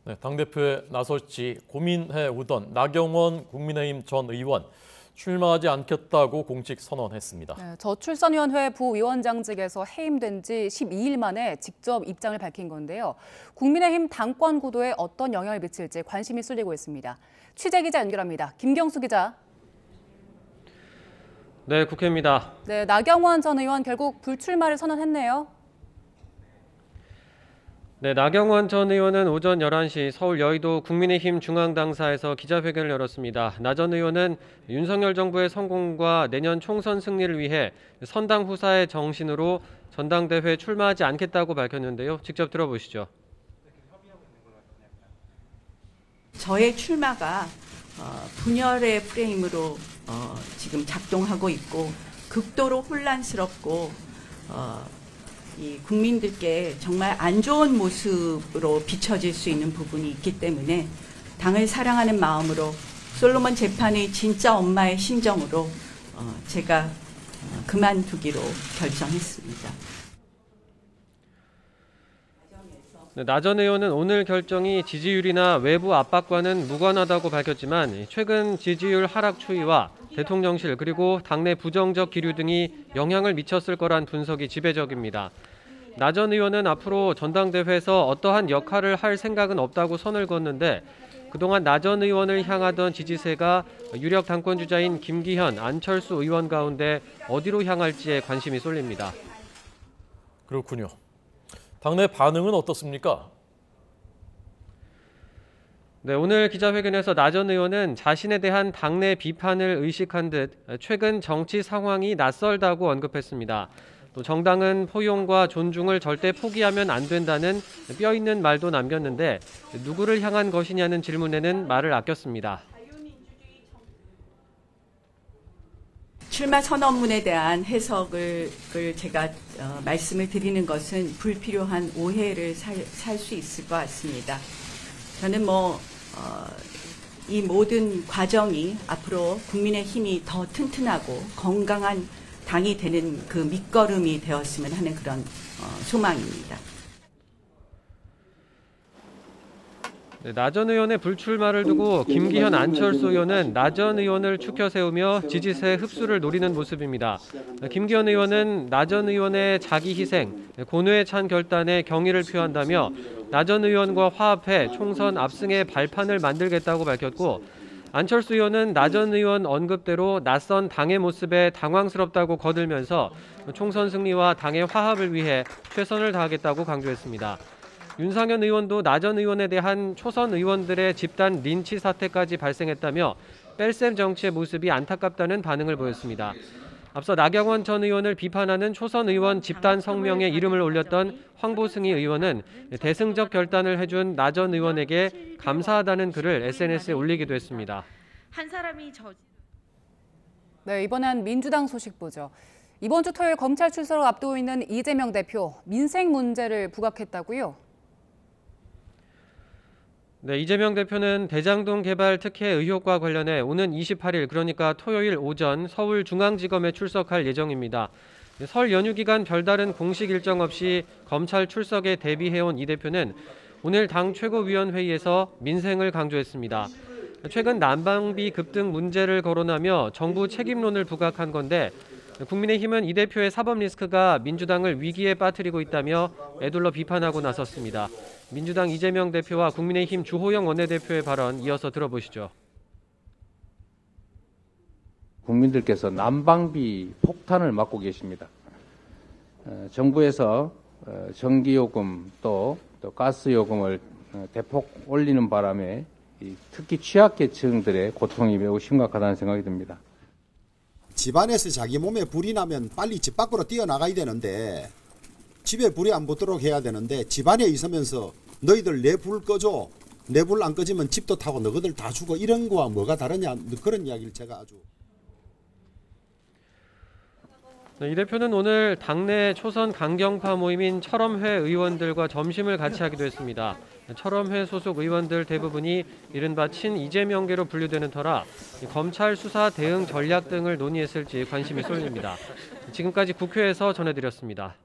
네, 당대표에 나설지 고민해 오던 나경원 국민의힘 전 의원 출마하지 않겠다고 공식 선언했습니다. 네, 저출산위원회 부위원장직에서 해임된 지 12일 만에 직접 입장을 밝힌 건데요. 국민의힘 당권 구도에 어떤 영향을 미칠지 관심이 쏠리고 있습니다. 취재기자 연결합니다. 김경수 기자. 네, 국회입니다. 네, 나경원 전 의원 결국 불출마를 선언했네요. 네, 나경원 전 의원은 오전 11시 서울 여의도 국민의힘 중앙당사에서 기자회견을 열었습니다. 나 전 의원은 윤석열 정부의 성공과 내년 총선 승리를 위해 선당 후사의 정신으로 전당대회에 출마하지 않겠다고 밝혔는데요. 직접 들어보시죠. 저의 출마가 분열의 프레임으로 지금 작동하고 있고 극도로 혼란스럽고 이 국민들께 정말 안 좋은 모습으로 비춰질 수 있는 부분이 있기 때문에 당을 사랑하는 마음으로 솔로몬 재판의 진짜 엄마의 심정으로 제가 그만두기로 결정했습니다. 나 전 의원은 오늘 결정이 지지율이나 외부 압박과는 무관하다고 밝혔지만 최근 지지율 하락 추이와 대통령실 그리고 당내 부정적 기류 등이 영향을 미쳤을 거란 분석이 지배적입니다. 나 전 의원은 앞으로 전당대회에서 어떠한 역할을 할 생각은 없다고 선을 그었는데 그동안 나 전 의원을 향하던 지지세가 유력 당권 주자인 김기현, 안철수 의원 가운데 어디로 향할지에 관심이 쏠립니다. 그렇군요. 당내 반응은 어떻습니까? 네, 오늘 기자회견에서 나 전 의원은 자신에 대한 당내 비판을 의식한 듯 최근 정치 상황이 낯설다고 언급했습니다. 또 정당은 포용과 존중을 절대 포기하면 안 된다는 뼈있는 말도 남겼는데 누구를 향한 것이냐는 질문에는 말을 아꼈습니다. 출마 선언문에 대한 해석을 제가 말씀을 드리는 것은 불필요한 오해를 살 수 있을 것 같습니다. 저는 이 모든 과정이 앞으로 국민의힘이 더 튼튼하고 건강한 당이 되는 그 밑거름이 되었으면 하는 그런 소망입니다. 네, 나 전 의원의 불출마를 두고 김기현, 안철수 의원은 나 전 의원을 추켜 세우며 지지세 흡수를 노리는 모습입니다. 김기현 의원은 나 전 의원의 자기 희생, 고뇌에 찬 결단에 경의를 표한다며 나 전 의원과 화합해 총선 압승의 발판을 만들겠다고 밝혔고 안철수 의원은 나 전 의원 언급대로 낯선 당의 모습에 당황스럽다고 거들면서 총선 승리와 당의 화합을 위해 최선을 다하겠다고 강조했습니다. 윤상현 의원도 나 전 의원에 대한 초선 의원들의 집단 린치 사태까지 발생했다며 뺄셈 정치의 모습이 안타깝다는 반응을 보였습니다. 앞서 나경원 전 의원을 비판하는 초선 의원 집단 성명에 이름을 올렸던 황보승희 의원은 대승적 결단을 해준 나 전 의원에게 감사하다는 글을 SNS에 올리기도 했습니다. 네, 이번엔 민주당 소식 보죠. 이번 주 토요일 검찰 출석을 앞두고 있는 이재명 대표, 민생 문제를 부각했다고요? 네, 이재명 대표는 대장동 개발 특혜 의혹과 관련해 오는 28일 그러니까 토요일 오전 서울중앙지검에 출석할 예정입니다. 설 연휴 기간 별다른 공식 일정 없이 검찰 출석에 대비해온 이 대표는 오늘 당 최고위원회의에서 민생을 강조했습니다. 최근 난방비 급등 문제를 거론하며 정부 책임론을 부각한 건데 국민의힘은 이 대표의 사법 리스크가 민주당을 위기에 빠뜨리고 있다며 애둘러 비판하고 나섰습니다. 민주당 이재명 대표와 국민의힘 주호영 원내대표의 발언 이어서 들어보시죠. 국민들께서 난방비 폭탄을 맞고 계십니다. 정부에서 전기요금 또 가스요금을 대폭 올리는 바람에 특히 취약계층들의 고통이 매우 심각하다는 생각이 듭니다. 집안에서 자기 몸에 불이 나면 빨리 집 밖으로 뛰어나가야 되는데 집에 불이 안 붙도록 해야 되는데 집안에 있으면서 너희들 내 불 꺼줘. 내 불 안 꺼지면 집도 타고 너희들 다 죽어. 이런 거와 뭐가 다르냐. 그런 이야기를 제가 아주. 이 대표는 오늘 당내 초선 강경파 모임인 철험회 의원들과 점심을 같이 하기도 했습니다. 철험회 소속 의원들 대부분이 이른바 친 이재명계로 분류되는 터라 검찰 수사 대응 전략 등을 논의했을지 관심이 쏠립니다. 지금까지 국회에서 전해드렸습니다.